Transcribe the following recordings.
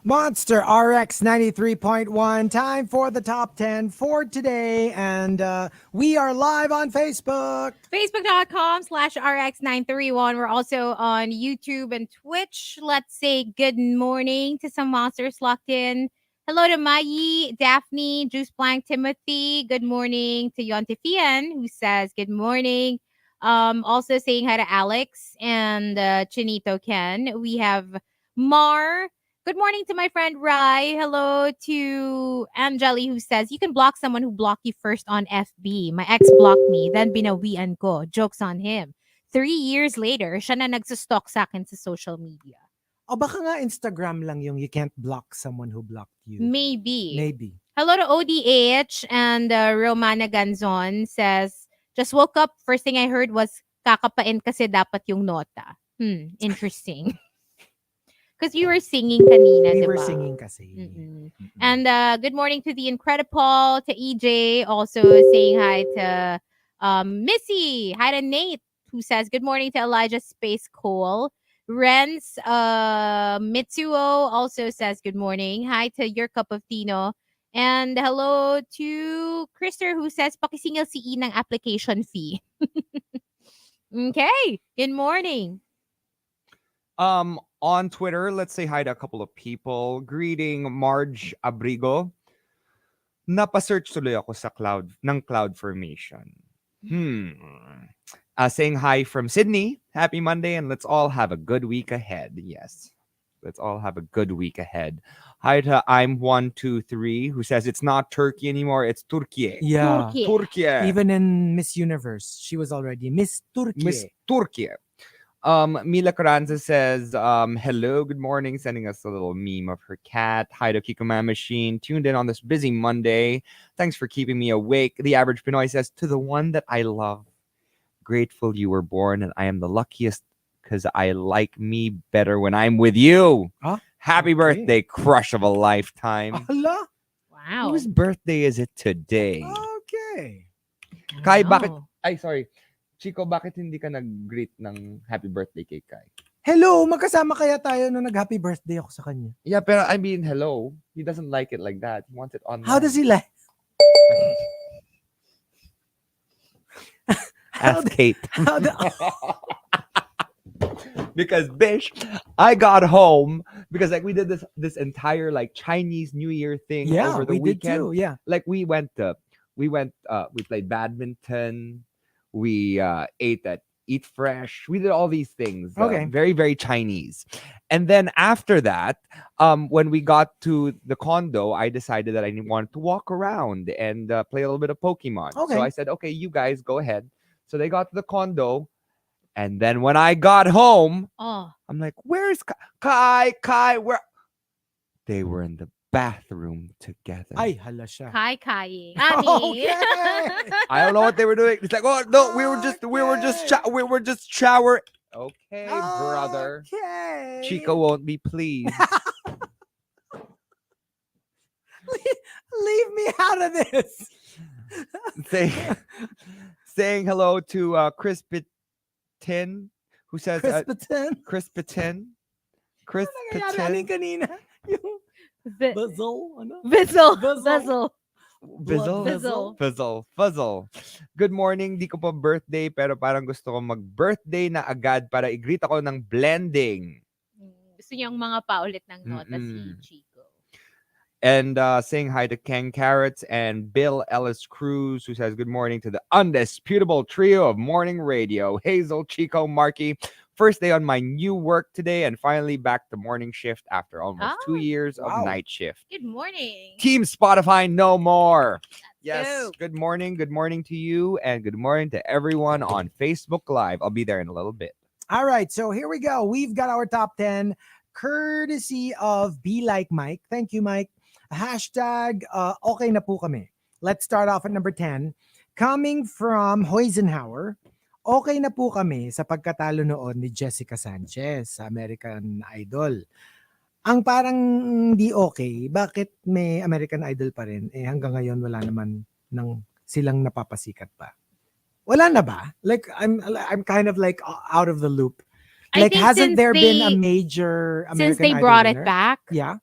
Monster RX93.1. Time for the top 10 for today. And we are live on Facebook. Facebook.com/RX931. We're also on YouTube and Twitch. Let's say good morning to some monsters locked in. Hello to Mayi, Daphne, Juice Blank, Timothy. Good morning to Yontifian, who says good morning. Also saying hi to Alex and Chinito Ken. We have Mar. Good morning to my friend Rai. Hello to Angeli, who says, you can block someone who blocked you first on FB. My ex blocked me, then binawian ko. Joke's on him. 3 years later, siya na nagsustalk sa akin sa social media. O baka nga Instagram lang yung you can't block someone who blocked you. Maybe. Hello to ODH and Romana Ganzon says, just woke up. First thing I heard was, kakapain kasi dapat yung nota. Interesting. Because you were singing kanina, We diba? were singing kasi. Mm-mm. And good morning to the Incredible, to EJ, also saying hi to Missy. Hi to Nate, who says good morning to Elijah Space Cole. Renz Mitsuo also says good morning. Hi to Your Cup of Tino. And hello to Krister, who says pakisingil si Inang application fee. Okay, good morning. On Twitter, let's say hi to a couple of people. Greeting Marge Abrigo. Napasearch tuloy ako sa cloud formation. Saying hi from Sydney. Happy Monday, and let's all have a good week ahead. Yes. Let's all have a good week ahead. Hi to I'm123, who says it's not Turkey anymore, it's Turkey. Yeah. Turkey. Even in Miss Universe, she was already Miss Turkey. Miss Turkey. Mila Carranza says, hello, good morning, sending us a little meme of her cat. Hi to Kiko Man Machine, tuned in on this busy Monday. Thanks for keeping me awake. The Average Pinoy says, to the one that I love, grateful you were born, and I am the luckiest because I like me better when I'm with you. Huh? Happy birthday, crush of a lifetime. Hala? Wow. Whose birthday is it today? Okay. Kai, Wow. bakit? Ay, sorry. Chico, bakit hindi ka nag-greet ng happy birthday kay Kai? Hello, magkasama kaya tayo nung nag-happy birthday ako sa kanya. Yeah, pero I mean, hello. He doesn't like it like that. He wants it online. How does he like? Ask Kate. Oh. Because, bish, I got home because like we did this entire like Chinese New Year thing Yeah, over the we weekend. did too. Yeah. Like we played badminton. We ate at Eat Fresh. We did all these things. Okay. Very, very Chinese. And then after that, when we got to the condo, I decided that I wanted to walk around and play a little bit of Pokemon. Okay. So I said, okay, you guys go ahead. So they got to the condo. And then when I got home, I'm like, where's Kai? Where? They were in the bathroom together. Ay, hala siya. Kai. Okay. I don't know what they were doing. It's like, oh no, we were just shower. Okay, brother. Okay. Chico won't be pleased. Leave me out of this. Saying hello to Chris Pitin, who says Chris Patin. Chris Nangyayari Pitin. kanina. Yung Bizzle. Ano? Bizzle. Good morning. Di ko pa birthday pero parang gusto ko mag-birthday na agad para i-greet ako ng blending. Gusto niyang mga paulit ng nota si Chico. And saying hi to Ken Carrots and Bill Ellis Cruz, who says good morning to the undisputable trio of morning radio. Hazel, Chico, Markki. First day on my new work today and finally back to morning shift after almost 2 years of night shift. Good morning. Team Spotify no more. Let's Yes. go. Good morning. Good morning to you and good morning to everyone on Facebook Live. I'll be there in a little bit. All right, so here we go. We've got our top 10 courtesy of Be Like Mike. Thank you, Mike. Hashtag okay na po kami. Let's start off at number 10. Coming from Hoisenhower, okay na po kami sa pagkatalo noon ni Jessica Sanchez sa American Idol. Ang parang hindi okay, bakit may American Idol pa rin? Eh hanggang ngayon wala naman nang silang napapasikat pa. Wala na ba? Like I'm kind of like out of the loop. I Like think hasn't since there been a they- major American Since they Idol brought winner? it back, Yeah.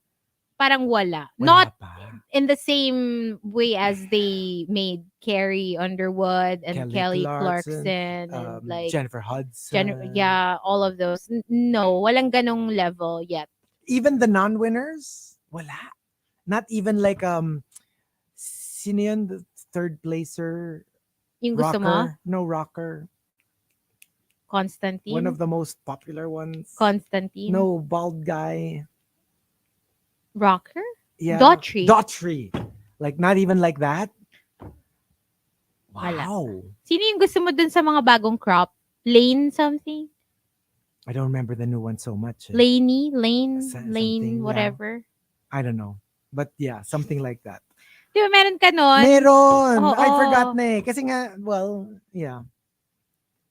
parang wala. Wala Not pa. in the same way as they made Carrie Underwood and Kelly Kelly Clarkson, Clarkson and like Jennifer Hudson. yeah, all of those. No, walang ganong level yet. Even the non-winners, wala. Not even like sino yun, the third placer, Yung gusto mo? rocker, no rocker, one Constantine? of the most popular ones. Constantine? No bald guy. Rocker? Yeah, Daughtry? Daughtry. Like not even like that. Wala. Wow. Sino yung gusto mo dun sa mga bagong crop? Lane something? I don't remember the new one so much. Laney? Lane? Something, yeah. Whatever. I don't know. But yeah, something like that. Di ba meron ka nun? Meron. Oo. I forgot na eh. Kasi nga, well, yeah.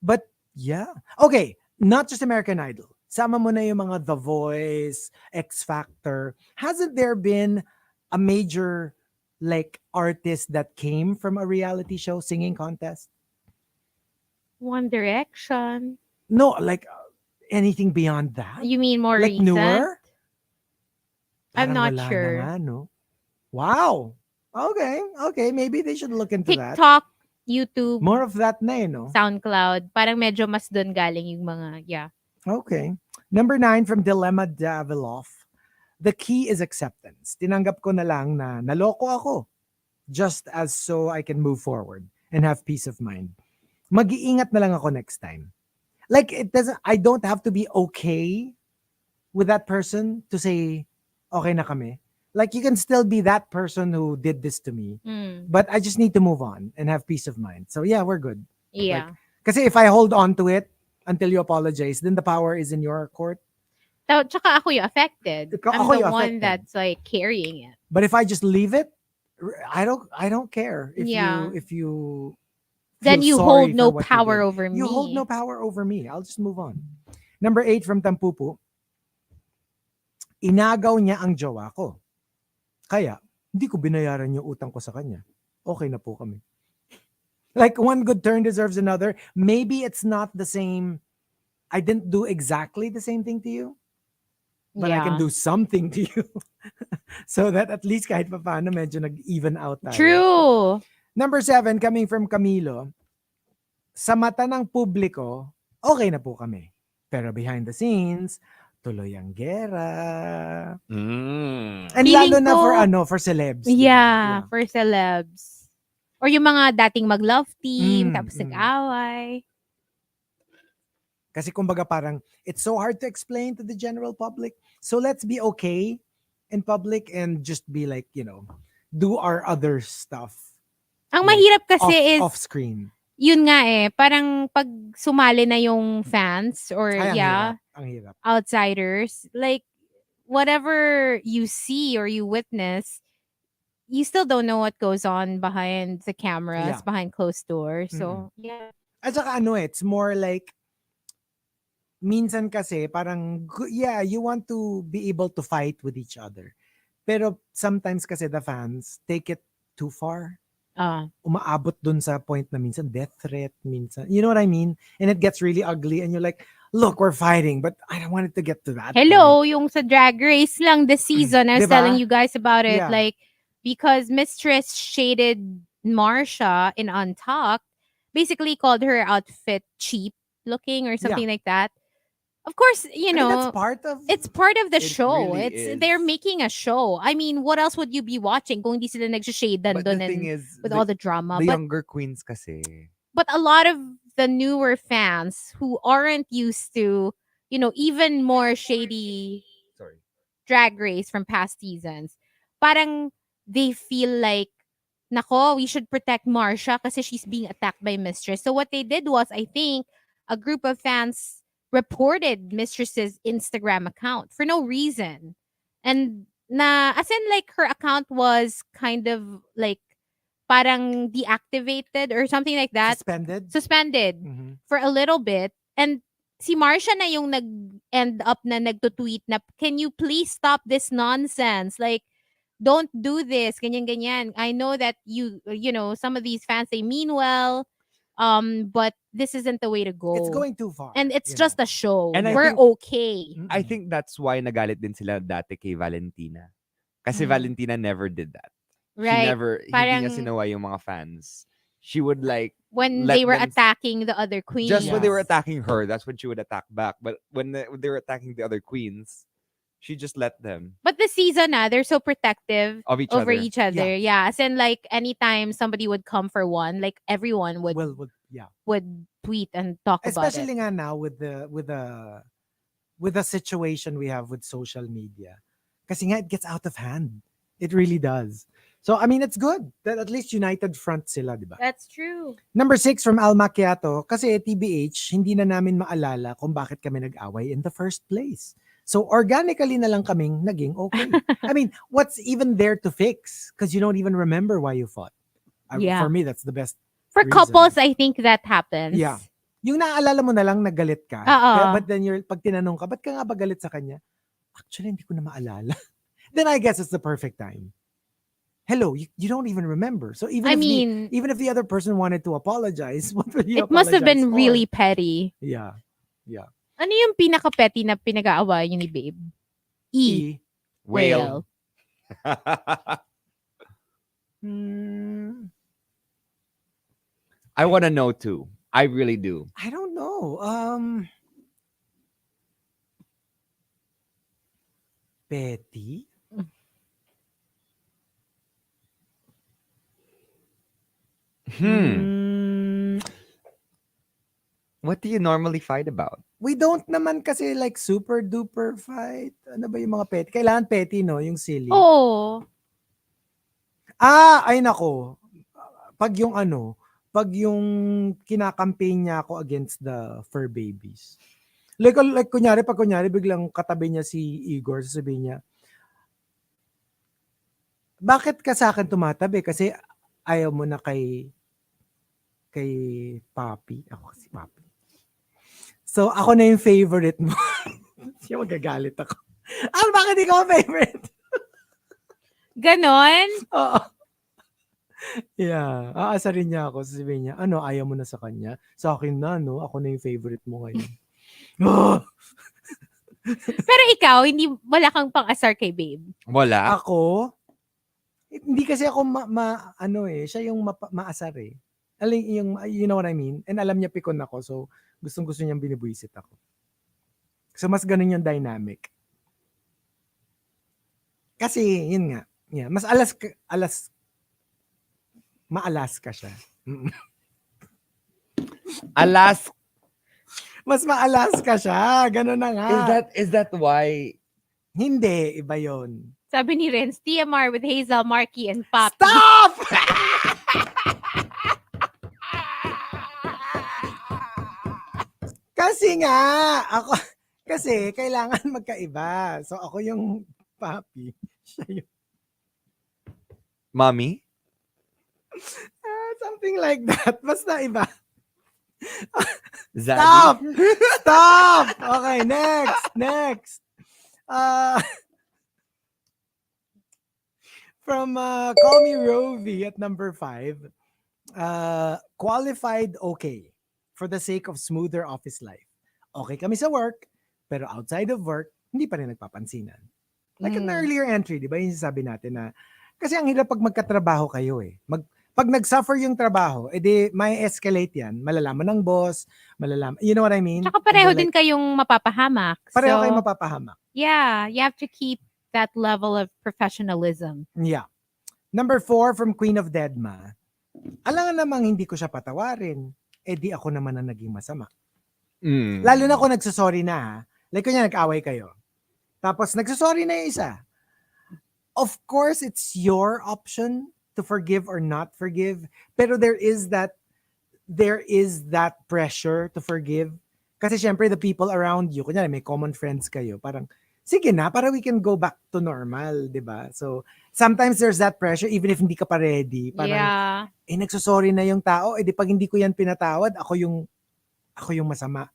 But yeah. Okay, not just American Idol. Sama mo na yung mga The Voice, X Factor. Hasn't there been a major like artist that came from a reality show singing contest? One Direction. No, like anything beyond that? You mean more Like recent? newer? I'm Parang not wala na sure. nga, no? Wow. Okay. Maybe they should look into that. TikTok, YouTube, More of that na eh, no? SoundCloud. Parang medyo mas doon galing yung mga, yeah. Okay. Number 9 from Dilemma Daviloff. The key is acceptance. Tinanggap ko na lang na naloko ako just as so I can move forward and have peace of mind. Mag-iingat na lang ako next time. Like I don't have to be okay with that person to say okay na kami. Like you can still be that person who did this to me. But I just need to move on and have peace of mind. So yeah, we're good. Yeah. Kasi if I hold on to it until you apologize, then the power is in your court. Tsaka ako yung affected. I'm Ako the yung one affected. that's like carrying it. But if I just leave it, I don't care if Yeah. you Then feel you sorry hold for no what you power did. over me. You hold no power over me. I'll just move on. Number 8 from Tampupu. Inagaw niya ang jowa ko. Kaya, hindi ko binayaran yung utang ko sa kanya. Okay na po kami. Like one good turn deserves another. Maybe it's not the same. I didn't do exactly the same thing to you. But I can do something to you. So that at least kahit pa paano medyo nag-even out tayo. True. Number 7, coming from Camilo. Sa mata ng publiko, okay na po kami. Pero behind the scenes, tuloy ang gera. And Feeling lalo na ko- for celebs. Yeah, for celebs. Or yung mga dating mag-love team, Mm, tapos mm. nag-away. Kasi kumbaga parang, it's so hard to explain to the general public. So let's be okay in public and just be like, do our other stuff. Ang Like, mahirap kasi is, off screen. yun nga parang pag sumali na yung fans or Ay, ang hirap. outsiders, like, whatever you see or you witness, you still don't know what goes on behind the cameras, Yeah. behind closed doors. So, yeah. At saka it's more like, minsan kasi parang, yeah, you want to be able to fight with each other. Pero sometimes kasi the fans take it too far. Umaabot dun sa point na minsan death threat, minsan. You know what I mean? And it gets really ugly and you're like, look, we're fighting, but I don't want it to get to that Hello, point. yung sa Drag Race lang this season, I was Diba? telling you guys about it. Yeah. Like, because Mistress shaded Marsha in Untucked, basically called her outfit cheap looking or something like that. Of course, I mean, that's part of it's part of the It show. really They're is. making a show. I mean, what else would you be watching kung hindi sila nagsha-shadean But the doon thing and is, with all the drama? the But younger queens kasi. but a lot of the newer fans who aren't used to, even more shady Sorry. Drag Race from past seasons, parang they feel like, nako, we should protect Marsha kasi she's being attacked by Mistress. So what they did was, I think, a group of fans reported Mistress's Instagram account for no reason. And as in like her account was kind of like parang deactivated or something like that. Suspended Mhm. for a little bit. And si Marsha na yung nag-end up na nagtutweet na, can you please stop this nonsense? Like, don't do this, ganyan. I know that some of these fans, they mean well, but this isn't the way to go. It's going too far. And it's just a show. And I We're think- okay. I think that's why nagalit din sila dati kay Valentina. Kasi Valentina never did that. She Right. never, hindi niya Parang sinawa yung mga fans. She would like, when let they were them attacking the other queens. just when they were Yes. attacking her, that's when she would attack back. But when they were attacking the other queens, she just let them But the season, they're so protective of each over other. each other. Yeah. As in, like, anytime somebody would come for one, like, everyone would Well, yeah. tweet and talk about it. Especially nga now with the situation we have with social media. Kasi nga, it gets out of hand. It really does. So, I mean, it's good that at least united front sila, di ba? That's true. Number 6 from Al Macchiato, kasi TBH, hindi na namin maalala kung bakit kami nag-away in the first place. So, organically na lang kaming naging okay. I mean, what's even there to fix? Because you don't even remember why you fought. Yeah. For me, that's the best. For reason. couples, I think that happens. Yeah. Yung naaalala mo na lang nagalit ka. Oo. But then pag tinanong ka, ba't ka nga ba galit sa kanya? Actually, hindi ko na maalala. Then I guess it's the perfect time. Hello, you don't even remember. So even if the other person wanted to apologize, what will you it must have been apologize for? really petty. Yeah. Yeah. Ano yung pinaka-petty na pinag-aawayan niyo ni Babe? E. Whale. Hmm, I want to know too. I really do. I don't know. Petty? What do you normally fight about? We don't naman kasi like super duper fight. Ano ba yung mga petty? Kailangan petty, no? Yung silly. Oo. Ay nako. Pag yung kinakampaign niya ako against the fur babies. Like kunyari biglang katabi niya si Igor, sasabihin niya, bakit ka sa akin tumatabi? Kasi ayaw mo na kay Papi. Ako si Papi. So, ako na yung favorite mo. Siya magagalit ako. Bakit ikaw ang favorite? Ganon? Oo. Yeah. Aasarin niya ako. Sasabihin niya, ayaw mo na sa kanya? Sa akin na, no? Ako na yung favorite mo ngayon. Pero ikaw, wala kang pang-asar kay Babe. Wala. Ako? Hindi kasi ako siya yung maasar eh. You know what I mean? And alam niya pikon ako, so gustong-gusto niyang binibwisit ako. So mas ganun yung dynamic. Kasi, yun nga. Yeah, mas maalas ka siya. Alas. Mas maalas ka siya. Ganun na nga. Is that why? Hindi, iba yun. Sabi ni Renz, TMR with Hazel, Markki, and Pop. Stop! Kasi kailangan magkaiba. So ako yung papi, siya yung Mommy? something like that. Basta iba. Zaddy? Stop! Okay, next. From Call Me Rovi at number 5, qualified okay for the sake of smoother office life. Okay kami sa work, pero outside of work, hindi pa rin nagpapansinan. Like an earlier entry, di ba yung sabi natin na, kasi ang hirap pag magkatrabaho kayo eh. Pag nag-suffer yung trabaho, edi may escalate yan. Malalaman ng boss, you know what I mean? Tsaka pareho din kayong mapapahamak. Pareho So, kayong mapapahamak. yeah, you have to keep that level of professionalism. Yeah. Number 4 from Queen of Deadma. Alam namang hindi ko siya patawarin, edi ako naman ang naging masama. Lalo na kung nagsasorry na ha. Like kunya nag-away kayo. Tapos nagsasorry na yung isa. Of course, it's your option to forgive or not forgive. Pero there is that pressure to forgive. Kasi syempre, the people around you, kunyari may common friends kayo, parang, sige na, para we can go back to normal, di ba? So, sometimes there's that pressure, even if hindi ka pa ready. Parang, nagsasorry na yung tao, di pag hindi ko yan pinatawad, ako yung masama.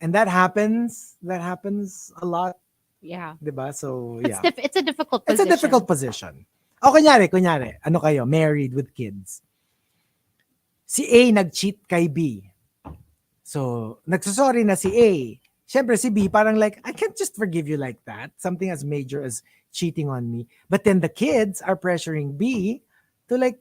And that happens a lot. Yeah. Diba? So, yeah. It's a difficult position. It's a difficult position. O, kunyari, ano kayo, married with kids. Si A nag-cheat kay B. So, nagsasorry na si A. syempre si B parang like, I can't just forgive you like that. Something as major as cheating on me. But then the kids are pressuring B to like,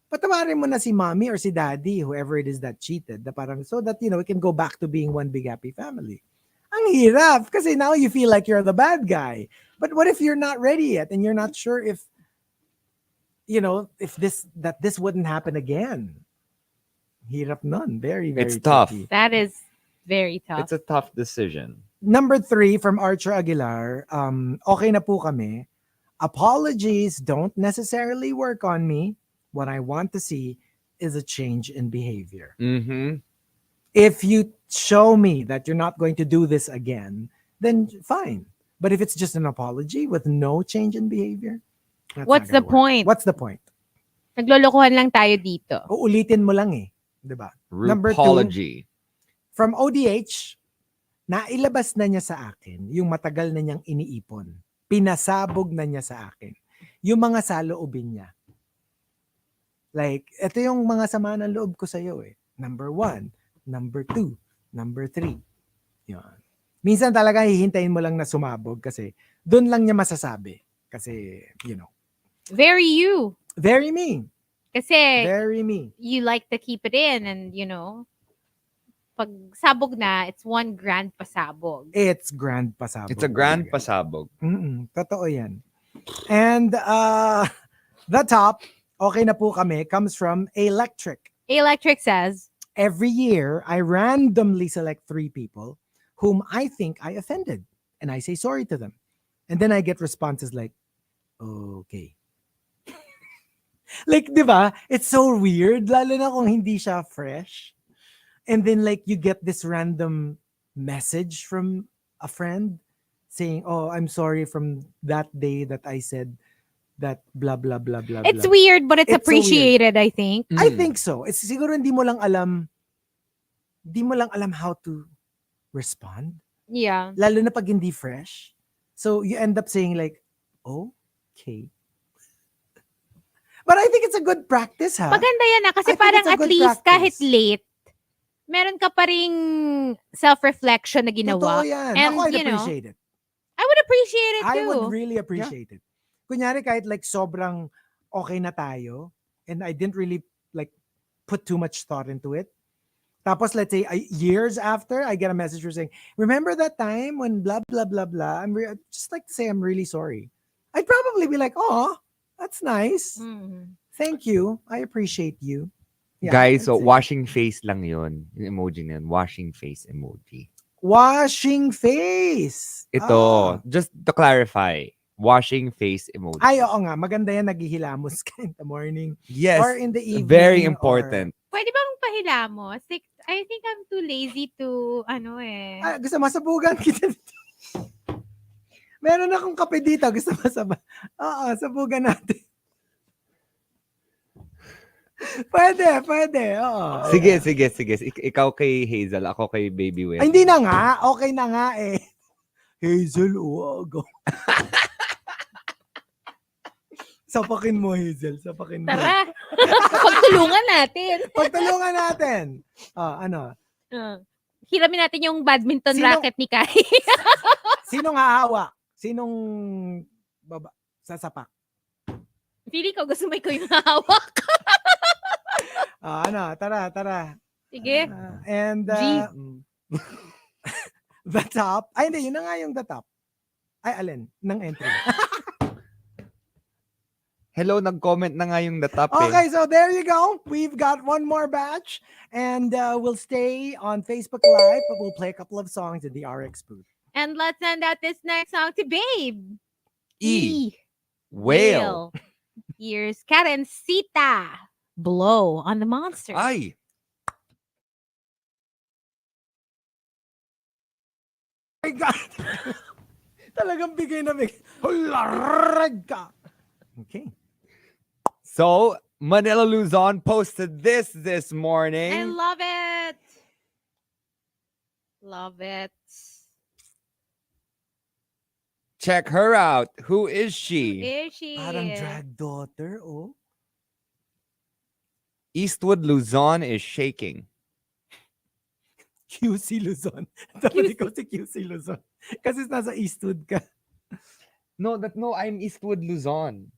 patawarin mo na si mommy or si daddy, whoever it is that cheated. Na parang, so that, we can go back to being one big happy family. Ang hirap. Kasi now you feel like you're the bad guy. But what if you're not ready yet and you're not sure if, if this wouldn't happen again? Hirap nun. Very, very It's tough. tricky. That is very tough. It's a tough decision. Number 3 from Archer Aguilar, okay na po kami. Apologies don't necessarily work on me. What I want to see is a change in behavior. Mm-hmm. If you show me that you're not going to do this again, then fine. But if it's just an apology with no change in behavior, that's What's not the gonna work. point? What's the point? Naglolokohan lang tayo dito. Uulitin mo lang eh. Diba? Number 2, Apology. from ODH, nailabas na niya sa akin yung matagal na niyang iniipon. Pinasabog na niya sa akin. Yung mga saloobin niya. Like, ito yung mga sama ng loob ko sa'yo eh. Number 1, number 2, number 3. Yan. Minsan talaga hihintayin mo lang na sumabog kasi doon lang niya masasabi. Kasi, Very you. very me. Kasi Very me. you like to keep it in and, pag sabog na, it's one grand pasabog. It's grand pasabog. It's a grand talaga. pasabog. Totoo yan. And the top, okay na po kami, comes from Electric. Electric says, Every year, I randomly select 3 people whom I think I offended. And I say sorry to them. And then I get responses like, okay. Like, di ba? It's so weird. Lalo na kung hindi siya fresh. And then like, you get this random message from a friend saying, oh, I'm sorry from that day that I said that blah, blah, blah, blah, it's blah. weird, but it's It's so weird. appreciated, I think. I think so. It's siguro hindi mo lang alam how to respond. Yeah. Lalo na pag hindi fresh. So you end up saying like, okay. But I think it's a good practice, ha? Maganda yan na kasi I think parang it's a at good least kahit practice. late, meron ka pa ring self-reflection na ginawa. Totoo yan. And, Ako, I'd you know, appreciate it. I would appreciate it I too. would really appreciate it. Kunyari, kahit like sobrang okay na tayo, and I didn't really like put too much thought into it. Tapos, let's say, years after, I get a message for saying, remember that time when blah, blah, blah, blah. I'd just like to say I'm really sorry. I'd probably be like, oh, that's nice. Mhm. Thank you. I appreciate you. Yeah, Guys, so that's it. washing face lang yun. Yung emoji na yun. Washing face emoji. Washing face. Ito, just to clarify, washing face emoji. Ay, oo nga. Maganda yan, naghihilamos ka in the morning. Yes, Or in the evening. very or- important. Pwede bang pahilamos? Like, I think I'm too lazy to, Gusto masabugan kita dito. Meron akong kape dito. Gusto masaba. Oo, sabugan natin. Pwede. Oo. Sige. Ikaw kay Hazel, ako kay Baby Will. Ay, hindi na nga. Okay na nga eh. Hazel, uwag. Sapakin mo, Hazel. Sapakin mo. tara. Pagtulungan natin. Pagtulungan natin. Ano? Hiramin natin yung badminton Sino- racket ni Kai. Sinong hahawak? Sinong sasapak? Pili ko, gusto mo ikaw yung hawak. Tara. Sige. And G. The top. Ay, hindi. Yun na nga yung the top. Ay, alin? Nang entry. Hello, nag-comment na nga yung the top eh. Okay, so there you go. We've got one more batch. And we'll stay on Facebook Live, but we'll play a couple of songs in the RX booth. And let's send out this next song to Babe. E. Whale. Here's Karencita. Blow on the Monster. Ay! My God! Talagang bigay na bigay. Hularag ka! Okay. So, Manila Luzon posted this morning. I love it. Love it. Check her out. Who is she? Is she? Parang drag daughter, oh. Eastwood Luzon is shaking. QC Luzon. Dapat QC. ikaw si QC Luzon. Kasi nasa Eastwood ka. No, I'm Eastwood Luzon.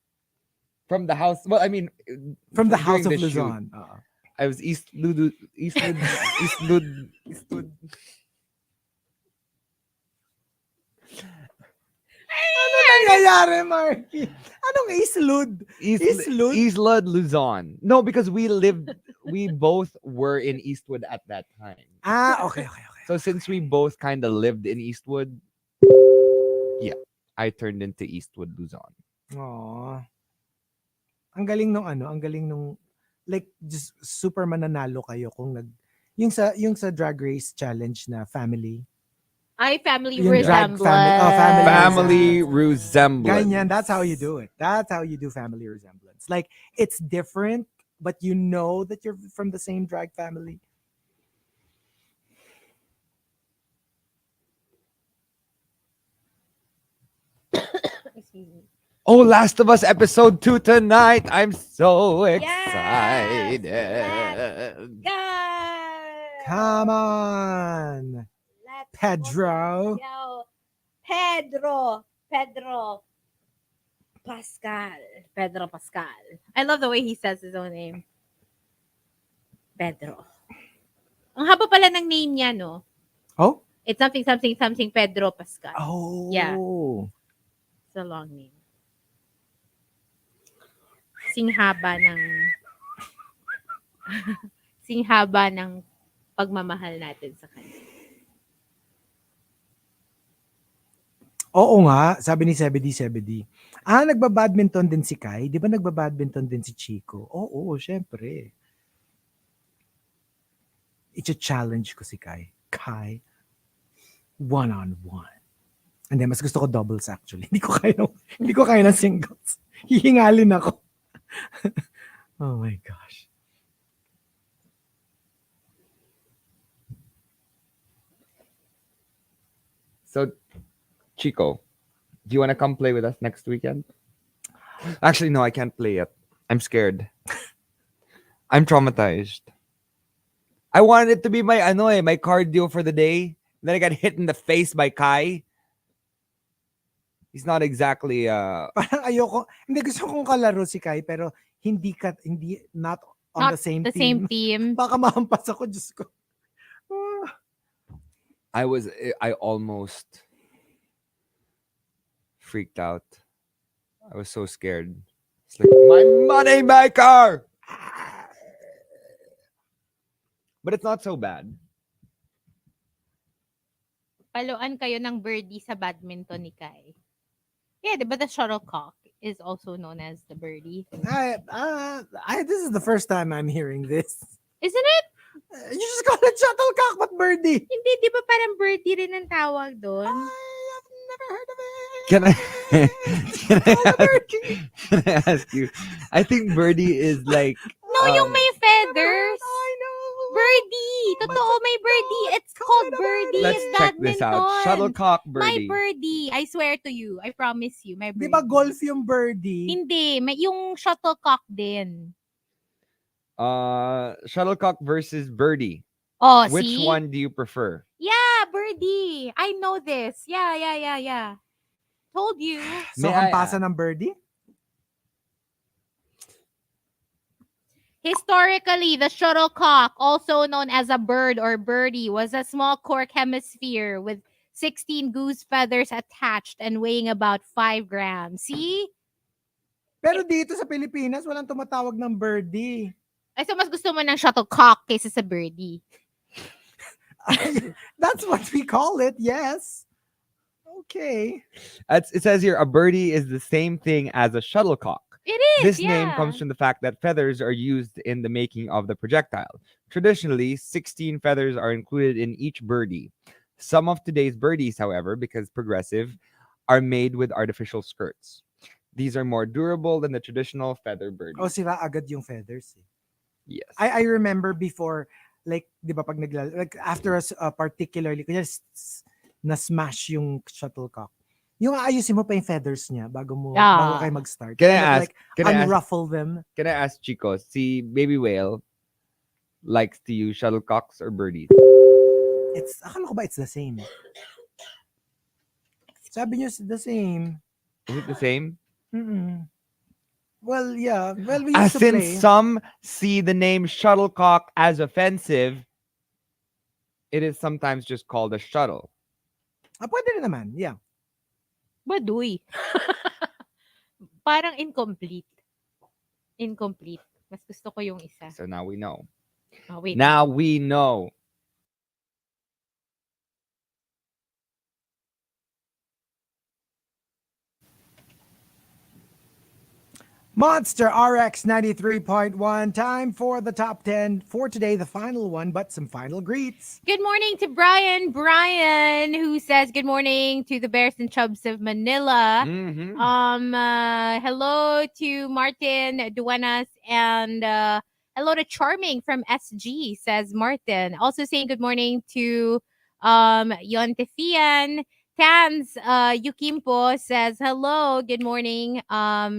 From the house. Well, I mean, From the house during of the shoot, Luzon. I was Eastwood. Ano nangyayari, Marky? Anong Eastwood? Eastwood? Eastwood Luzon. No, because we both were in Eastwood at that time. Okay. So since we both kind of lived in Eastwood, yeah, I turned into Eastwood Luzon. Aww. Ang galing nung like just super mananalo kayo kung yung sa drag race challenge na family. Family Yung drag resemblance. Family resemblance. Ganyan, that's how you do it. That's how you do family resemblance. Like it's different, but you know that you're from the same drag family. Excuse me. Oh, Last of Us episode 2 tonight. I'm so Yes! excited. Guys! Come on, Let's Pedro. go. Pedro Pascal. Pedro Pascal. I love the way he says his own name. Pedro. Ang haba pala ng name niya, no? Oh? It's something Pedro Pascal. Oh. Yeah. It's a long name. Singhaba ng pagmamahal natin sa kanya. Oo nga, sabi ni Sebedi. Nagbabadminton din si Kai. Di ba nagbabadminton din si Chico? Oo, syempre. I-challenge ko si Kai. Kai, one-on-one. And then, mas gusto ko doubles actually. Hindi ko kaya ng singles. Hihingalin ako. Oh my gosh. So, Chico, do you want to come play with us next weekend? Actually, no, I can't play yet. I'm scared. I'm traumatized. I wanted it to be my cardio for the day. Then I got hit in the face by Kai. He's not exactly Parang ayoko, hindi gusto kong kalaro si Kai, pero not on Not the same the team. same team. Baka mahampas ako, Diyos ko. I almost freaked out. I was so scared. It's like my money maker. But it's not so bad. Paluan kayo ng birdie sa badminton ni Kai. Yeah, but the shuttlecock is also known as the birdie. This is the first time I'm hearing this. Isn't it? You just call it shuttlecock, but birdie. Hindi, di ba parang birdie rin ang tawag doon? I've never heard of it. Can I ask you? I think birdie is like No, yung may feathers. I know. Birdie! Totoo, may birdie. It's called birdie. Let's It's check this out. badminton. Shuttlecock My birdie. birdie. I swear to you. I promise you. My Di birdie. ba golf yung birdie? Hindi. May yung shuttlecock din. Shuttlecock versus birdie. Oh, Which see? one do you prefer? Yeah, birdie. I know this. Yeah. Told you. So, May I hampasan ng birdie? Historically, the shuttlecock, also known as a bird or birdie, was a small cork hemisphere with 16 goose feathers attached and weighing about 5 grams. See? Pero dito sa Pilipinas, walang tumatawag ng birdie. Ay, so mas gusto mo ng shuttlecock kaysa sa birdie. That's what we call it, yes. Okay. It says here a birdie is the same thing as a shuttlecock. It is, This name comes from the fact that feathers are used in the making of the projectile. Traditionally, 16 feathers are included in each birdie. Some of today's birdies, however, because progressive, are made with artificial skirts. These are more durable than the traditional feather birdie. O sira agad yung feathers. Yes. I remember before, like, di ba pag like after particularly, kaya na-smash yung shuttlecock. Yung aayusin mo pa yung feathers niya bago kayo mag-start. Can I Kind of ask? like, Can I ask? unruffle them. Can I ask Chico? See, Baby Whale likes to use shuttlecocks or birdies. Akala ko ba it's the same? Sabi niyo the same. Is it the same? Mm-mm. Well, yeah. Well, we used to Since play. some see the name shuttlecock as offensive, it is sometimes just called a shuttle. Pwede rin naman. Yeah. Baduy. Parang incomplete. Incomplete. Mas gusto ko yung isa. So now we know. Oh, wait. Now we know. Monster RX93.1. Time for the top 10 for today, the final one, but some final greets. Good morning to Brian. Brian, who says good morning to the Bears and Chubs of Manila. Mhm. Hello to Martin Duenas and hello to Charming from SG, says Martin. Also saying good morning to Yontefian. Tans Yukimpo says hello, good morning.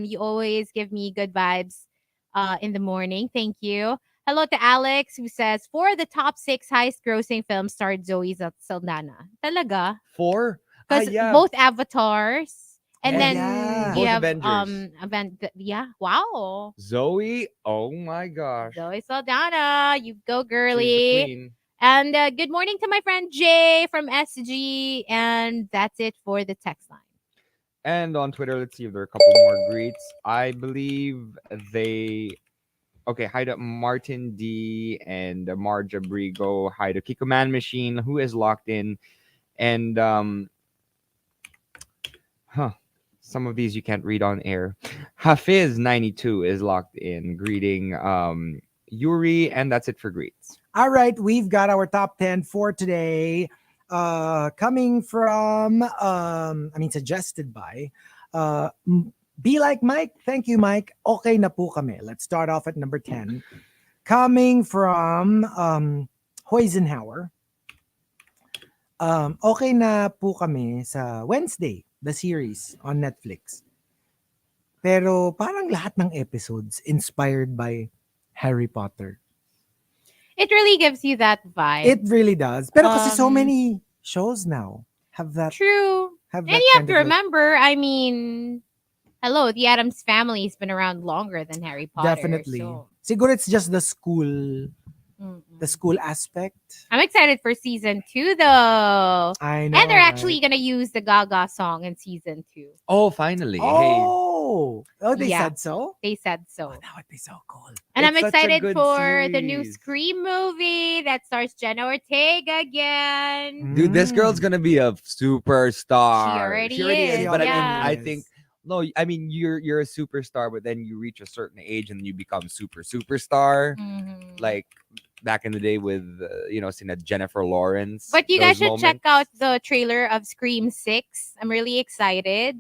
You always give me good vibes in the morning. Thank you. Hello to Alex, who says, for the top 6 highest grossing films starred Zoe Saldana. Talaga? 4? Because Yeah. both Avatars, and Oh, then yeah. you Both have Avengers. yeah, wow. Zoe, oh my gosh. Zoe Saldana, you go She's the girly. queen. And good morning to my friend Jay from SG. And that's it for the text line. And on Twitter, let's see if there are a couple more greets. I believe they. Okay, hi to Martin D and Marja Brigo. Hi to Kiko Man Machine, who is locked in. And some of these you can't read on air. Hafiz92 is locked in, greeting Yuri, and that's it for greets. All right, we've got our top 10 for today. Coming from, suggested by Be Like Mike. Thank you, Mike. Okay na po kami. Let's start off at number 10. Coming from Hoisenhower. Okay na po kami sa Wednesday, the series on Netflix. Pero parang lahat ng episodes inspired by Harry Potter. It really gives you that vibe. It really does. Pero kasi so many shows now have that. True. Have And that you have kind to of, like, remember, I mean, hello, the Addams family has been around longer than Harry Potter. definitely. So, Siguro it's just the school aspect. I'm excited for season 2, though. I know. And they're actually right? going to use the Gaga song in season 2. Oh, finally. Hey. Oh, they Yeah. said so? They said so. Oh, that would be so cool. And I'm It's such a excited good for the new series. Scream movie that stars Jenna Ortega again. Dude, this girl's gonna be a superstar. She already is, But yeah. I think no, I mean you're a superstar, but then you reach a certain age and you become superstar. Mhm. Like back in the day with sina Jennifer Lawrence. But you guys those should check moments. out the trailer of Scream 6. I'm really excited.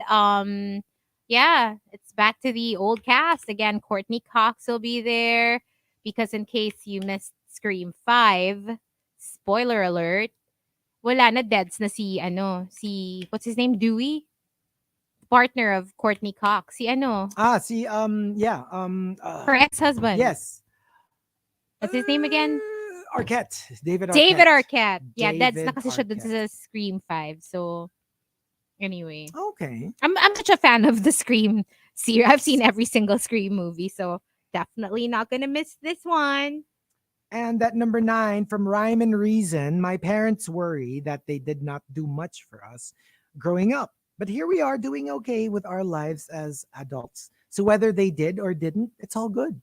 Yeah, it's back to the old cast. Again, Courtney Cox will be there because in case you missed Scream 5, spoiler alert, wala na deads na si what's his name, Dewey? Partner of Courtney Cox. Si her ex-husband. Yes. What's his name again? Arquette. David Arquette. David Arquette. Yeah, that's David na kasi siya dun Arquette. sa Scream 5. So, anyway. Okay. I'm such a fan of the Scream series. I've seen every single Scream movie, so definitely not gonna miss this one. And at number 9, from Rhyme and Reason, my parents worry that they did not do much for us growing up. But here we are doing okay with our lives as adults. So whether they did or didn't, it's all good.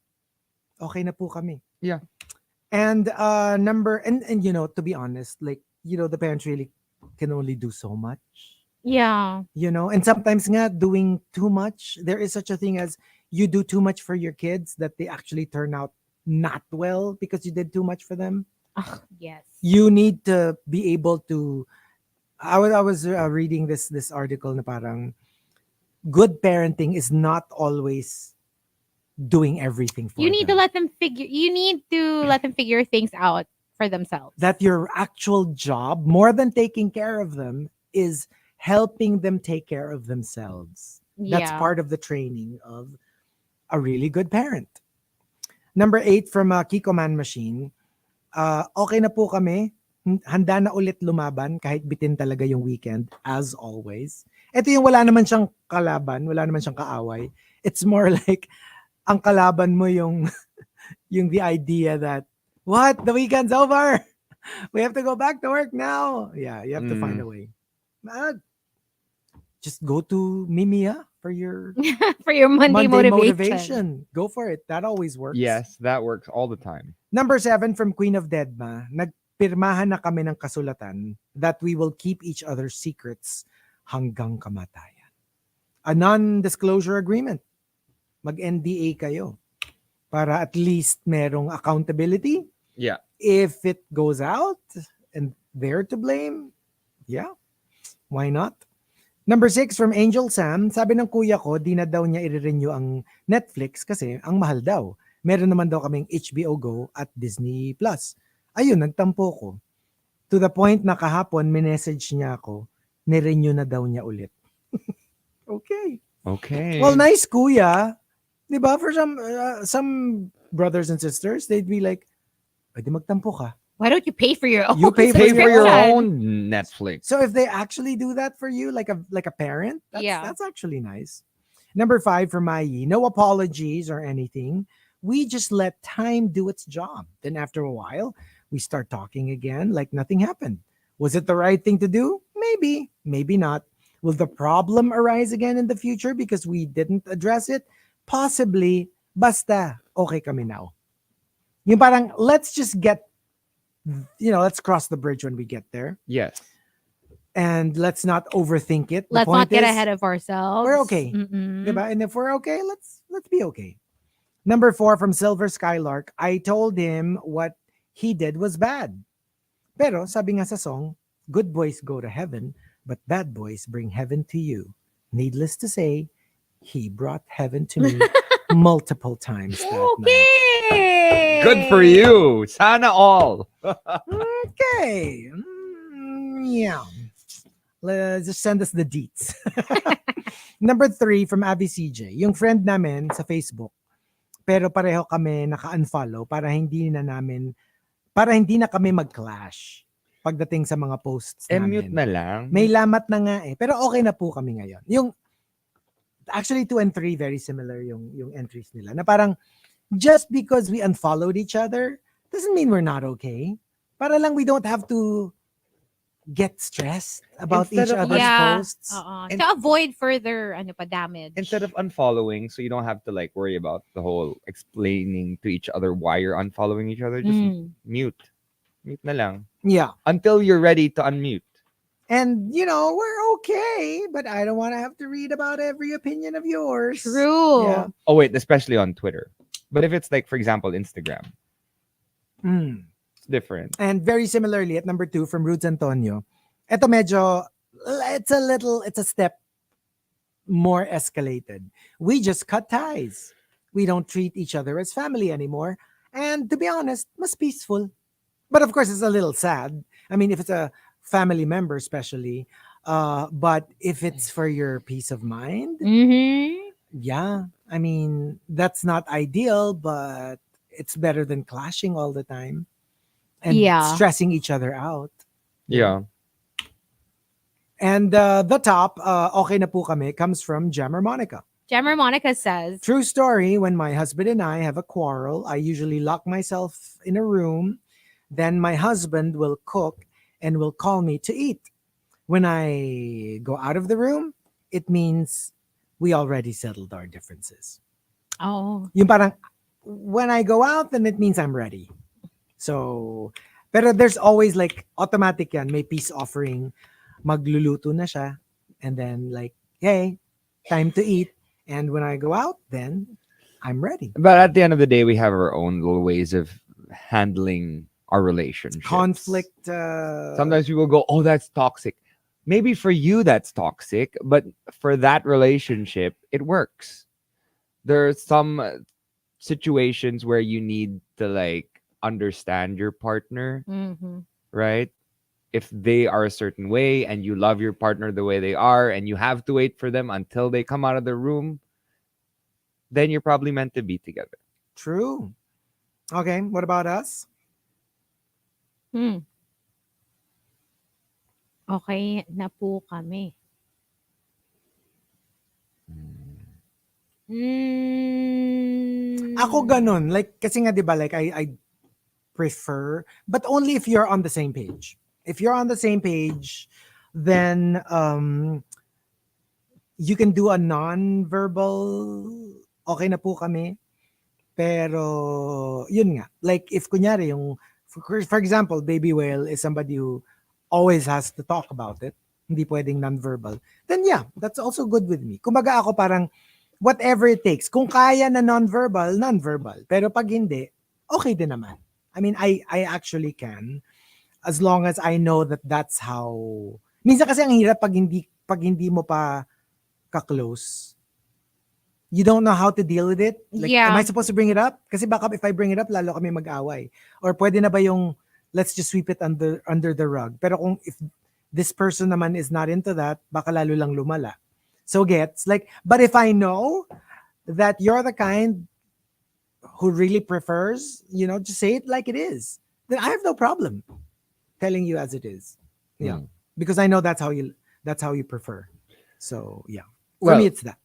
Okay na po kami. Yeah. And to be honest, the parents really can only do so much. Yeah. And sometimes nga doing too much, there is such a thing as you do too much for your kids that they actually turn out not well because you did too much for them. Yes. You need to be able to. I was reading this article na parang good parenting is not always doing everything for You need them. to let them figure things out for themselves. That your actual job, more than taking care of them, is helping them take care of themselves. That's Yeah. part of the training of a really good parent. Number 8 from Kiko Man Machine. Okay na po kami. handa na ulit lumaban kahit bitin talaga yung weekend, as always. Ito yung wala naman siyang kalaban, wala naman siyang kaaway. It's more like, ang kalaban mo yung, yung the idea that, what? The weekend's over! We have to go back to work now. Yeah, you have to find a way. Just go to Mimiya for your For your Monday, Monday motivation. Go for it. That always works. Yes, that works all the time. Number 7 from Queen of Deadma. Nagpirmahan na kami ng kasulatan that we will keep each other's secrets hanggang kamatayan. A non-disclosure agreement. Mag-NDA kayo. Para at least merong accountability. Yeah. If it goes out and they're to blame, yeah, why not? Number 6 from Angel Sam, sabi ng kuya ko, di na daw niya i-renew ang Netflix kasi ang mahal daw. Meron naman daw kaming HBO Go at Disney Plus. Ayun, nagtampo ko. To the point na kahapon, minessage niya ako, ni-renew na daw niya ulit. Okay. Okay. Well, nice kuya. Diba? For some brothers and sisters, they'd be like, pwede magtampo ka. Why don't you pay for your own? You pay Pay for your subscription? own Netflix. So if they actually do that for you, like a parent, Yeah. that's actually nice. Number 5 for Mai, no apologies or anything. We just let time do its job. Then after a while, we start talking again like nothing happened. Was it the right thing to do? Maybe, maybe not. Will the problem arise again in the future because we didn't address it? Possibly. Basta, okay kami now. Yung parang, let's just get, let's cross the bridge when we get there. Yes. And let's not overthink it. Let's not get ahead of ourselves. We're okay. Diba? And if we're okay, let's be okay. Number 4 from Silver Skylark, I told him what he did was bad. Pero sabi nga sa song, good boys go to heaven, but bad boys bring heaven to you. Needless to say, he brought heaven to me multiple times that night. Okay. Good for you. Sana all. Okay. Yeah. Let's just send us the deets. Number 3 from Abby CJ. Yung friend namin sa Facebook. Pero pareho kami naka-unfollow para hindi na kami mag-clash pagdating sa mga posts namin. Mute na lang. May lamat na nga eh. Pero okay na po kami ngayon. Yung actually 2 and 3 very similar yung entries nila. Na parang just because we unfollowed each other doesn't mean we're not okay. Para lang we don't have to get stressed about Instead each of- other's Yeah. posts. And- To avoid further damage. Instead of unfollowing, so you don't have to worry about the whole explaining to each other why you're unfollowing each other. Just mute. Mute na lang. Yeah. Until you're ready to unmute. And, we're okay, but I don't want to have to read about every opinion of yours. True. Yeah. Oh, wait, especially on Twitter. But if it's for example, Instagram, it's different. And very similarly, at number 2 from Roots Antonio, ito medyo, it's a step more escalated. We just cut ties. We don't treat each other as family anymore. And to be honest, mas peaceful. But of course, it's a little sad. I mean, if it's a family member especially, but if it's for your peace of mind, yeah, I mean, that's not ideal, but it's better than clashing all the time and stressing each other out. Yeah. And the top, okay na po kami, comes from Jammer Monica. Jammer Monica says, True story, when my husband and I have a quarrel, I usually lock myself in a room. Then my husband will cook and will call me to eat. When I go out of the room, it means we already settled our differences. oh, Yung parang, when I go out, then it means I'm ready. So, pero there's always automatic yan, may peace offering, magluluto na siya, and then hey, time to eat. And when I go out, then I'm ready. But at the end of the day, we have our own little ways of handling our relationships. Conflict. Sometimes people go, oh, that's toxic. Maybe for you that's toxic, but for that relationship, it works. There are some situations where you need to understand your partner, right? If they are a certain way and you love your partner the way they are and you have to wait for them until they come out of the room, then you're probably meant to be together. True. Okay, what about us? Okay na po kami. Ako Hmm. ganun. Like, kasi nga, di ba, like, I prefer, but only if you're on the same page. If you're on the same page, then you can do a non-verbal, okay na po kami. Pero, yun nga. Like, if kunyari, for example, Baby Whale is somebody who always has to talk about it, hindi pwedeng non-verbal, then yeah, that's also good with me. Kumbaga ako parang, whatever it takes. Kung kaya na non-verbal, non-verbal. Pero pag hindi, okay din naman. I mean, I actually can, as long as I know that that's how. Minsan kasi ang hirap pag hindi mo pa ka-close. You don't know how to deal with it. Like, am I Yeah. supposed to bring it up? Kasi baka if I bring it up, lalo kami mag-away. Or pwede na ba yung, let's just sweep it under the rug. Pero kung if this person naman is not into that, baka lalo lang lumala. So gets, like, but if I know that you're the kind who really prefers, just say it like it is, then I have no problem telling you as it is. Yeah. Because I know that's how you prefer. So yeah. For me, Well, it's that.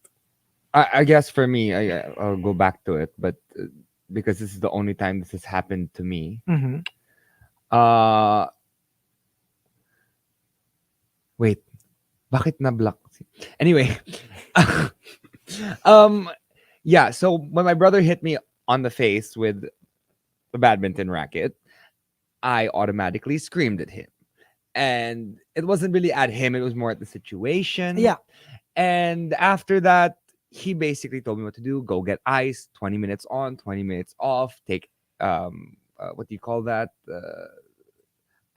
I guess for me, I'll go back to it, but because this is the only time this has happened to me. Mm-hmm. Uh, wait, bakit na block? Anyway, yeah. So when my brother hit me on the face with a badminton racket, I automatically screamed at him, and it wasn't really at him; it was more at the situation. Yeah. And after that, he basically told me what to do: go get ice, 20 minutes on, 20 minutes off, take what do you call that?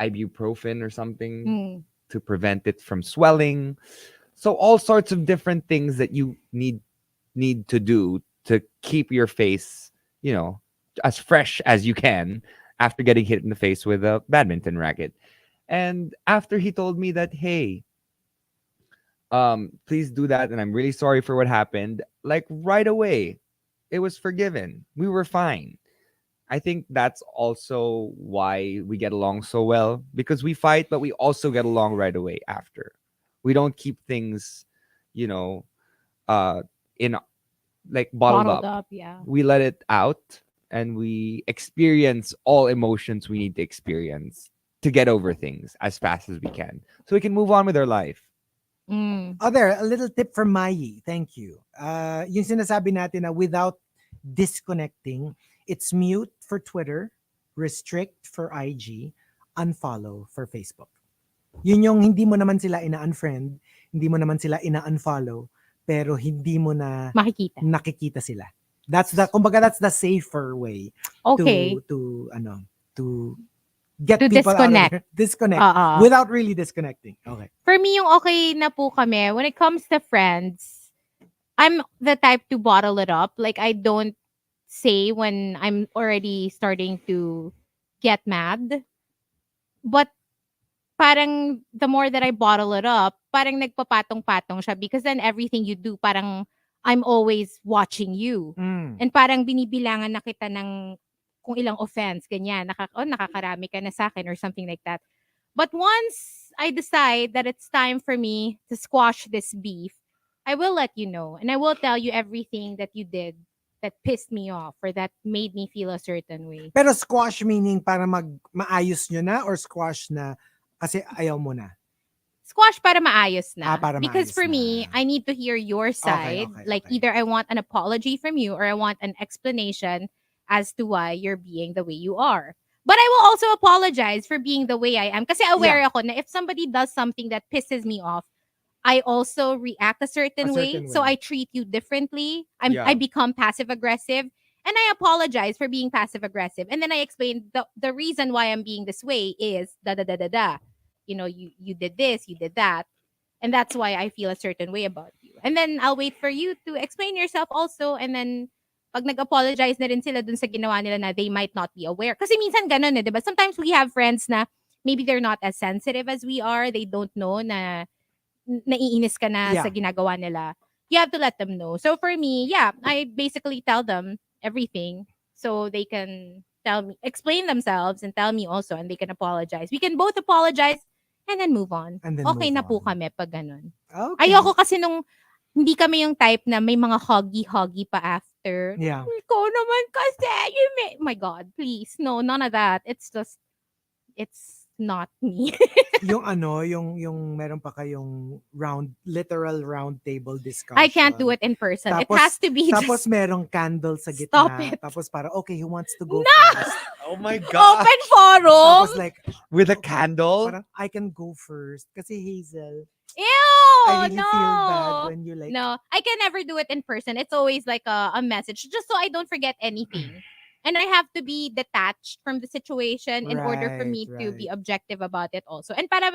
Ibuprofen or something Hmm. to prevent it from swelling. So all sorts of different things that you need to do to keep your face, as fresh as you can after getting hit in the face with a badminton racket. And after he told me that, hey, please do that, and I'm really sorry for what happened, like right away, it was forgiven. We were fine. I think that's also why we get along so well, because we fight, but we also get along right away after. We don't keep things, you know, uh, in like bottled Bottled up. up, yeah. We let it out and we experience all emotions we need to experience to get over things as fast as we can, so we can move on with our life. Mm. Oh, there, a little tip from Mai. Thank you. Yung sinasabi natin na without disconnecting, it's mute for Twitter, restrict for IG, unfollow for Facebook. Yun yung hindi mo naman sila ina-unfriend, hindi mo naman sila ina-unfollow, pero hindi mo na Makikita. nakikita sila. Kumbaga that's the safer way Okay. to get To people out of disconnect. there. Disconnect Oo. without really disconnecting. Okay. For me, yung okay na po kami, when it comes to friends, I'm the type to bottle it up. Like, I don't say when I'm already starting to get mad. But parang the more that I bottle it up, parang nagpapatong-patong siya, because then everything you do, parang I'm always watching you. Mm. And parang binibilangan na kita ng kung ilang offense, ganyan. Nakakarami ka na sa akin or something like that. But once I decide that it's time for me to squash this beef, I will let you know. And I will tell you everything that you did that pissed me off or that made me feel a certain way. Pero squash meaning para maayos nyo na, or squash na kasi ayaw mo na? Squash para maayos na. Para Because maayos for me, na. I need to hear your side. Okay. Either I want an apology from you or I want an explanation as to why you're being the way you are. But I will also apologize for being the way I am. Kasi aware ako na if somebody does something that pisses me off, I also react a certain way. So I treat you differently. I become passive aggressive. And I apologize for being passive aggressive. And then I explain the reason why I'm being this way is da da da da da. You did this, you did that. And that's why I feel a certain way about you. And then I'll wait for you to explain yourself also. And then pag nag-apologize na rin sila dun sa ginawa nila na they might not be aware. Kasi minsan ganun eh, di ba? Sometimes we have friends na maybe they're not as sensitive as we are. They don't know na naiinis ka na sa ginagawa nila. You have to let them know. So for me, yeah, I basically tell them everything so they can explain themselves and tell me also, and they can apologize. We can both apologize and then move on. And then Okay move na po on. kami pag ganun. Okay. Ayoko kasi nung hindi kami yung type na may mga huggy-huggy pa after. Yeah. Ikaw naman kasi, my God, please. No, none of that. It's not me. yung meron pa kayong literal round table discussion. I can't do it in person. It has to be Tapos just merong candle sa gitna. Stop it. Tapos para, okay, who wants to go No! first? Oh my god. open forum. Tapos like, With a candle? parang, I can go first. Kasi Hazel, Ew! I really no. feel bad when you like, No, I can never do it in person. It's always like a message just so I don't forget anything. And I have to be detached from the situation in order for me to be Right. objective about it also. And para,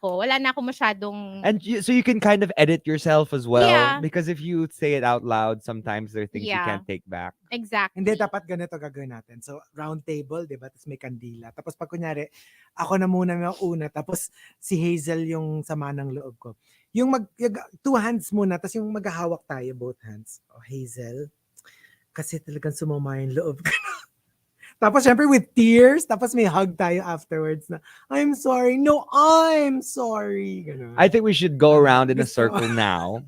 wala na ako masyadong, And so you can kind of edit yourself as well. Yeah. Because if you say it out loud, sometimes there are things you Yeah. can't take back. exactly. hindi, dapat ganito gagawin natin. So, round table, di ba? Tapos may kandila. Tapos pag kunyari, ako na muna yung una, tapos si Hazel yung sama ng loob ko. Yung two hands muna, tapos yung maghahawak tayo, both hands. Oh, Hazel, kasi talagang sumama yung loob ko. Tapos syempre with tears, tapos may hug tayo afterwards na, I'm sorry. No, I'm sorry. Ganun. I think we should go around in a Gusto- circle now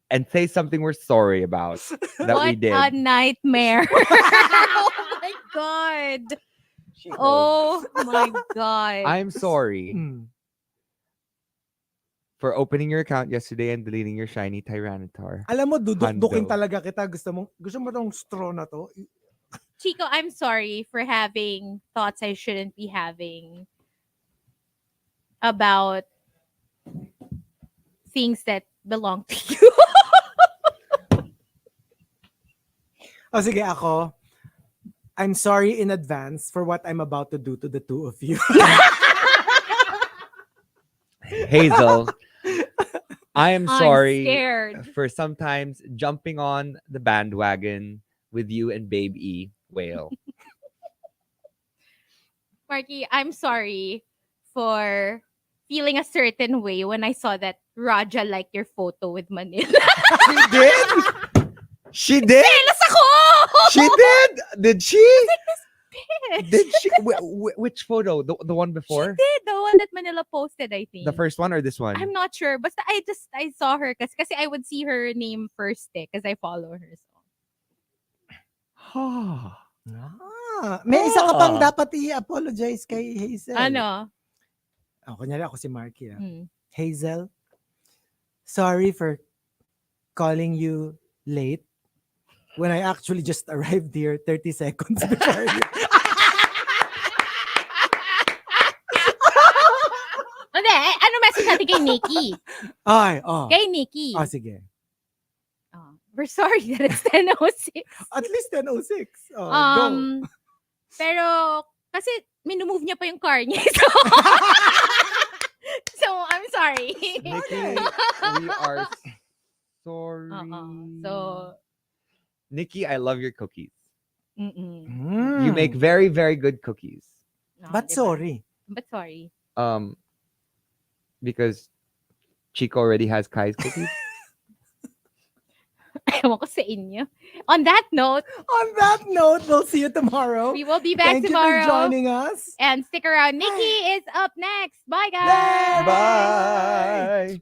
and say something we're sorry about that we What did. a nightmare. oh my God. Oh my God. I'm sorry Mm. for opening your account yesterday and deleting your shiny Tyranitar. Alam mo, duduk-dukin Hundo. talaga kita. Gusto mo tong straw na to? Chico, I'm sorry for having thoughts I shouldn't be having about things that belong to you. O sige, ako. I'm sorry in advance for what I'm about to do to the two of you. Hazel, I am I'm sorry scared. for sometimes jumping on the bandwagon with you and Babe E. Whale. Markki, I'm sorry for feeling a certain way when I saw that Raja liked your photo with Manila. She did? She did? Jealous ako! She did? Did she? Bitch. Did she? Which photo? The one before? She did. The one that Manila posted, I think. The first one or this one? I'm not sure. Basta I saw her kasi I would see her name first because I follow her. So. May isa ka pang dapat i-apologize kay Hazel. Ano? Kunyari ako si Markki. Hmm. Hazel, sorry for calling you late when I actually just arrived here 30 seconds before you. Hindi, ano message natin kay Nikki? Ay, oh. Kay Nikki. Oh, sige. Oh, we're sorry that it's 10:06. At least 10:06. Oh, go. Pero, kasi minumove niya pa yung car niya. So, I'm sorry. Nikki, we are sorry. So, Nikki, I love your cookies. mm-mm. You make very, very good cookies. No, But diba? sorry. But sorry. Because Chico already has Kai's cookies. Ewan ko sa inyo. On that note, We'll see you tomorrow. we will be back Thank tomorrow. you for joining us. And stick around. Nikki is up next. Bye, guys. Bye.